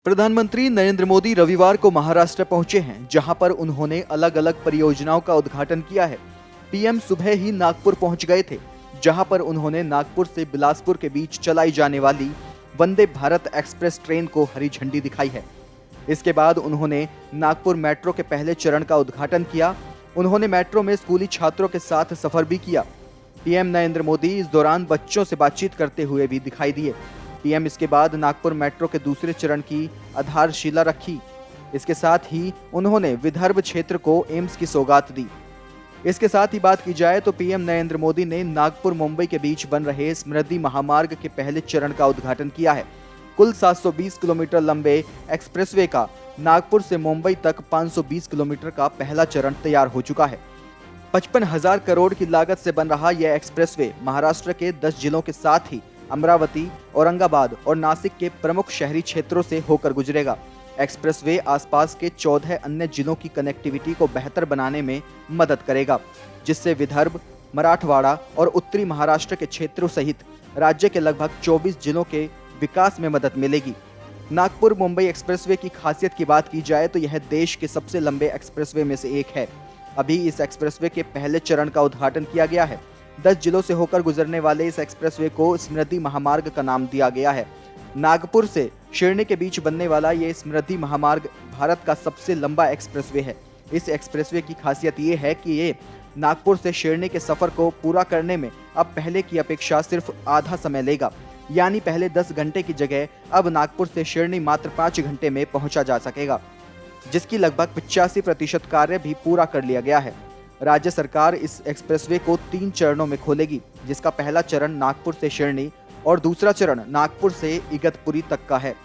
प्रधानमंत्री नरेंद्र मोदी रविवार को महाराष्ट्र पहुंचे हैं, जहां पर उन्होंने अलग अलग परियोजनाओं का उद्घाटन किया है। पीएम सुबह ही नागपुर पहुंच गए थे, जहां पर उन्होंने नागपुर से बिलासपुर के बीच चलाई जाने वाली वंदे भारत एक्सप्रेस ट्रेन को हरी झंडी दिखाई है। इसके बाद उन्होंने नागपुर मेट्रो के पहले चरण का उद्घाटन किया। उन्होंने मेट्रो में स्कूली छात्रों के साथ सफर भी किया। पीएम नरेंद्र मोदी इस दौरान बच्चों से बातचीत करते हुए भी दिखाई दिए। पीएम इसके बाद नागपुर मेट्रो के दूसरे चरण की आधारशिला रखी। इसके साथ ही उन्होंने विदर्भ क्षेत्र को एम्स की सौगात दी। इसके साथ ही बात की जाए तो पीएम नरेंद्र मोदी ने नागपुर मुंबई के बीच बन रहे समृद्धि महामार्ग के पहले चरण का उद्घाटन किया है। कुल 720 किलोमीटर लंबे एक्सप्रेसवे का नागपुर से मुंबई तक 520 किलोमीटर का पहला चरण तैयार हो चुका है। 55,000 करोड़ की लागत से बन रहा यह एक्सप्रेसवे महाराष्ट्र के 10 जिलों के साथ ही अमरावती, औरंगाबाद और नासिक के प्रमुख शहरी क्षेत्रों से होकर गुजरेगा। एक्सप्रेसवे आसपास के 14 अन्य जिलों की कनेक्टिविटी को बेहतर बनाने में मदद करेगा, जिससे विदर्भ, मराठवाड़ा और उत्तरी महाराष्ट्र के क्षेत्रों सहित राज्य के लगभग 24 जिलों के विकास में मदद मिलेगी। नागपुर मुंबई एक्सप्रेसवे की खासियत की बात की जाए तो यह देश के सबसे लंबे एक्सप्रेसवे में से एक है। अभी इस एक्सप्रेसवे के पहले चरण का उद्घाटन किया गया है। 10 जिलों से होकर गुजरने वाले इस एक्सप्रेसवे को समृद्धि महामार्ग का नाम दिया गया है। नागपुर से शिरनी के बीच बनने वाला ये समृद्धि महामार्ग भारत का सबसे लंबा एक्सप्रेसवे है। इस एक्सप्रेसवे की खासियत ये है कि ये नागपुर से शिरनी के सफर को पूरा करने में अब पहले की अपेक्षा सिर्फ आधा समय लेगा, यानी पहले 10 घंटे की जगह अब नागपुर से शिरनी मात्र 5 घंटे में पहुंचा जा सकेगा, जिसकी लगभग 85% कार्य भी पूरा कर लिया गया है। राज्य सरकार इस एक्सप्रेसवे को 3 चरणों में खोलेगी, जिसका पहला चरण नागपुर से शिरनी और दूसरा चरण नागपुर से इगतपुरी तक का है।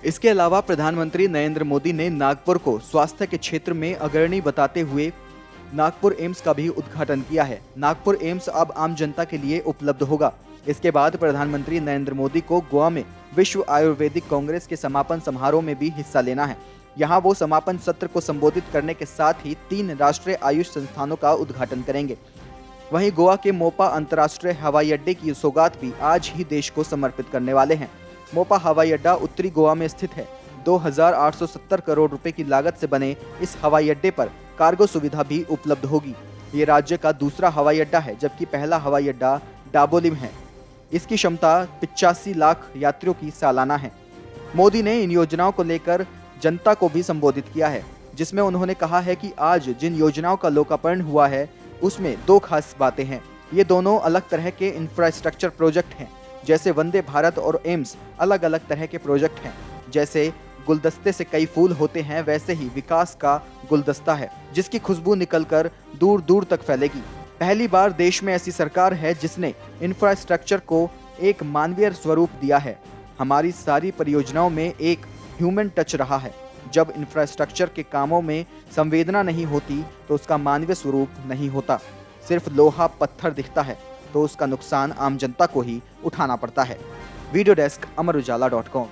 इसके अलावा प्रधानमंत्री नरेंद्र मोदी ने नागपुर को स्वास्थ्य के क्षेत्र में अग्रणी बताते हुए नागपुर एम्स का भी उद्घाटन किया है। नागपुर एम्स अब आम जनता के लिए उपलब्ध होगा। इसके बाद प्रधानमंत्री नरेंद्र मोदी को गोवा में विश्व आयुर्वेदिक कांग्रेस के समापन समारोह में भी हिस्सा लेना है। यहाँ वो समापन सत्र को संबोधित करने के साथ ही 3 राष्ट्रीय आयुष संस्थानों का उद्घाटन करेंगे। वहीं गोवा के मोपा अंतर्राष्ट्रीय हवाई अड्डे की सौगात भी आज ही देश को समर्पित करने वाले हैं। मोपा हवाई अड्डा उत्तरी गोवा में स्थित है। 2,870 करोड़ रुपए की लागत से बने इस हवाई अड्डे पर कार्गो सुविधा भी उपलब्ध होगी। ये राज्य का दूसरा हवाई अड्डा है, जबकि पहला हवाई अड्डा डाबोलिम है। इसकी क्षमता 85 लाख यात्रियों की सालाना है। मोदी ने इन योजनाओं को लेकर जनता को भी संबोधित किया है, जिसमें उन्होंने कहा है कि आज जिन योजनाओं का लोकार्पण हुआ है उसमें 2 खास बातें हैं। ये दोनों अलग तरह के इंफ्रास्ट्रक्चर प्रोजेक्ट हैं। जैसे वंदे भारत और एम्स अलग अलग तरह के प्रोजेक्ट हैं। जैसे गुलदस्ते से कई फूल होते हैं, वैसे ही विकास का गुलदस्ता है, जिसकी खुशबू निकलकर दूर दूर तक फैलेगी। पहली बार देश में ऐसी सरकार है जिसने इंफ्रास्ट्रक्चर को एक मानवीय स्वरूप दिया है। हमारी सारी परियोजनाओं में एक ह्यूमन टच रहा है। जब इंफ्रास्ट्रक्चर के कामों में संवेदना नहीं होती तो उसका मानवीय स्वरूप नहीं होता। सिर्फ लोहा पत्थर दिखता है तो उसका नुकसान आम जनता को ही उठाना पड़ता है। Video desk अमरउजाला.com।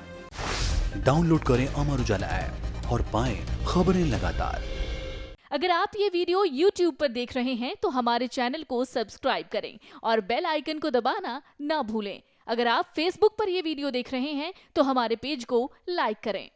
डाउनलोड करें अमर उजाला ऐप और पाएं खबरें लगातार। अगर आप ये वीडियो YouTube पर देख रहे हैं तो हमारे चैनल को सब्सक्राइब करें और बेल आइकन को दबाना ना भूलें। अगर आप Facebook पर ये वीडियो देख रहे हैं तो हमारे पेज को लाइक करें।